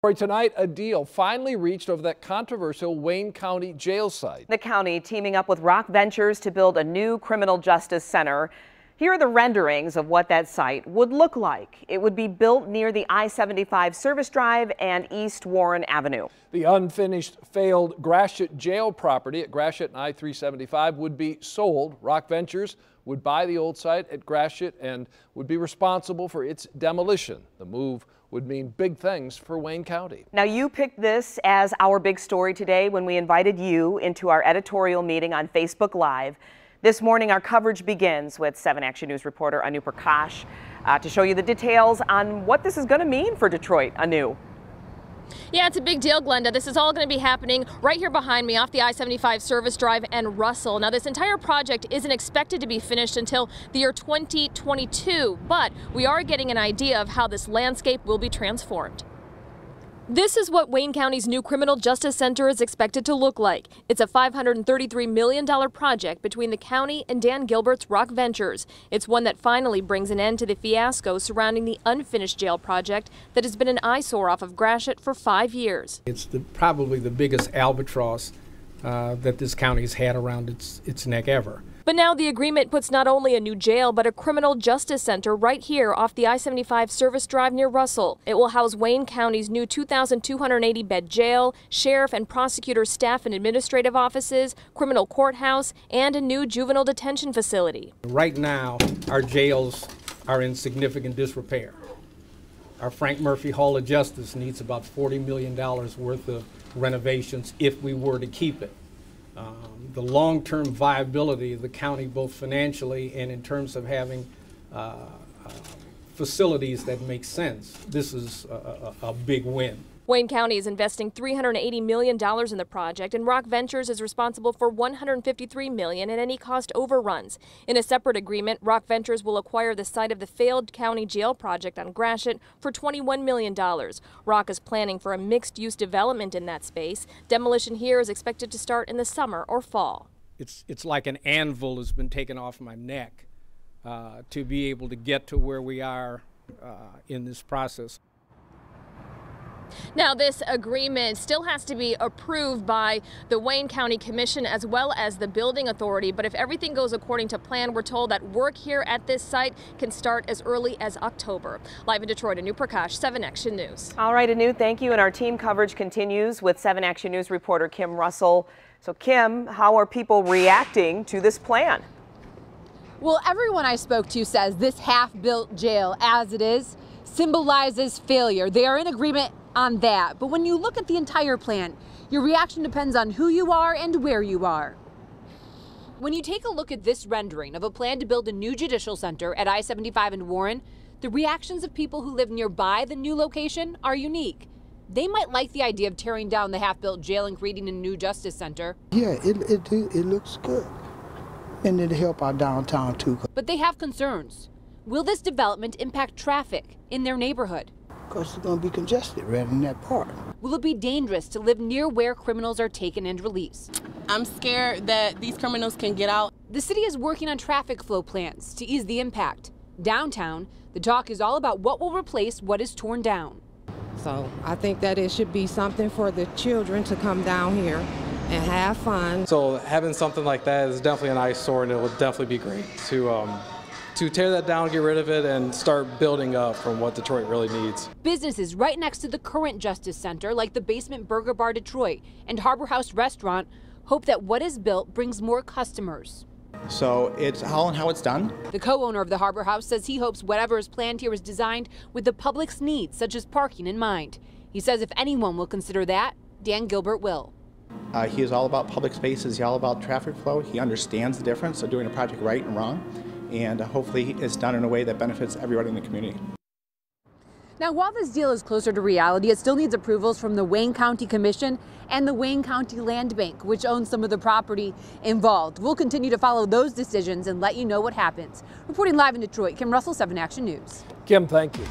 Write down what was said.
Tonight, a deal finally reached over that controversial Wayne County jail site. The county teaming up with Rock Ventures to build a new criminal justice center. Here are the renderings of what that site would look like. It would be built near the I-75 service drive and East Warren Avenue. The unfinished failed Gratiot jail property at Gratiot and I-375 would be sold. Rock Ventures would buy the old site at Gratiot and would be responsible for its demolition. The move would mean big things for Wayne County. Now, you picked this as our big story today when we invited you into our editorial meeting on Facebook Live. This morning, our coverage begins with 7 Action News reporter Anu Prakash to show you the details on what this is going to mean for Detroit. Anu. Yeah, it's a big deal, Glenda. This is all going to be happening right here behind me off the I-75 service drive and Russell. Now, this entire project isn't expected to be finished until the year 2022, but we are getting an idea of how this landscape will be transformed. This is what Wayne County's new Criminal Justice Center is expected to look like. It's a $533 million project between the county and Dan Gilbert's Rock Ventures. It's one that finally brings an end to the fiasco surrounding the unfinished jail project that has been an eyesore off of Gratiot for 5 years. It's probably the biggest albatross that this county has had around its neck ever. But now the agreement puts not only a new jail, but a criminal justice center right here off the I-75 service drive near Russell. It will house Wayne County's new 2,280-bed jail, sheriff and prosecutor staff and administrative offices, criminal courthouse, and a new juvenile detention facility. Right now, our jails are in significant disrepair. Our Frank Murphy Hall of Justice needs about $40 million worth of renovations if we were to keep it. The long-term viability of the county, both financially and in terms of having facilities that make sense, this is a big win. Wayne County is investing $380 million in the project, and Rock Ventures is responsible for $153 million in any cost overruns. In a separate agreement, Rock Ventures will acquire the site of the failed county jail project on Gratiot for $21 million. Rock is planning for a mixed-use development in that space. Demolition here is expected to start in the summer or fall. It's like an anvil has been taken off my neck to be able to get to where we are in this process. Now, this agreement still has to be approved by the Wayne County Commission as well as the building authority. But if everything goes according to plan, we're told that work here at this site can start as early as October. Live in Detroit, Anu Prakash, 7 Action News. All right, Anu, thank you. And our team coverage continues with 7 Action News reporter Kim Russell. So, Kim, how are people reacting to this plan? Well, everyone I spoke to says this half-built jail, as it is, symbolizes failure. They are in agreement on that. But when you look at the entire plan, your reaction depends on who you are and where you are. When you take a look at this rendering of a plan to build a new judicial center at I-75 and Warren, the reactions of people who live nearby the new location are unique. They might like the idea of tearing down the half-built jail and creating a new justice center. Yeah, it looks good. And it'll help our downtown too. But they have concerns. Will this development impact traffic in their neighborhood? Because it's going to be congested right in that part. Will it be dangerous to live near where criminals are taken and released? I'm scared that these criminals can get out. The city is working on traffic flow plans to ease the impact. Downtown, the talk is all about what will replace what is torn down. So I think that it should be something for the children to come down here and have fun. So having something like that is definitely an eyesore, and it will definitely be great to tear that down, get rid of it, and start building up from what Detroit really needs. Businesses right next to the current Justice Center, like the Basement Burger Bar Detroit and Harbor House Restaurant, hope that what is built brings more customers. So it's how it's done. The co-owner of the Harbor House says he hopes whatever is planned here is designed with the public's needs, such as parking, in mind. He says if anyone will consider that, Dan Gilbert will. He is all about public spaces. He's all about traffic flow. He understands the difference of doing a project right and wrong. And hopefully it's done in a way that benefits everybody in the community. Now, while this deal is closer to reality, it still needs approvals from the Wayne County Commission and the Wayne County Land Bank, which owns some of the property involved. We'll continue to follow those decisions and let you know what happens. Reporting live in Detroit, Kim Russell, 7 Action News. Kim, thank you.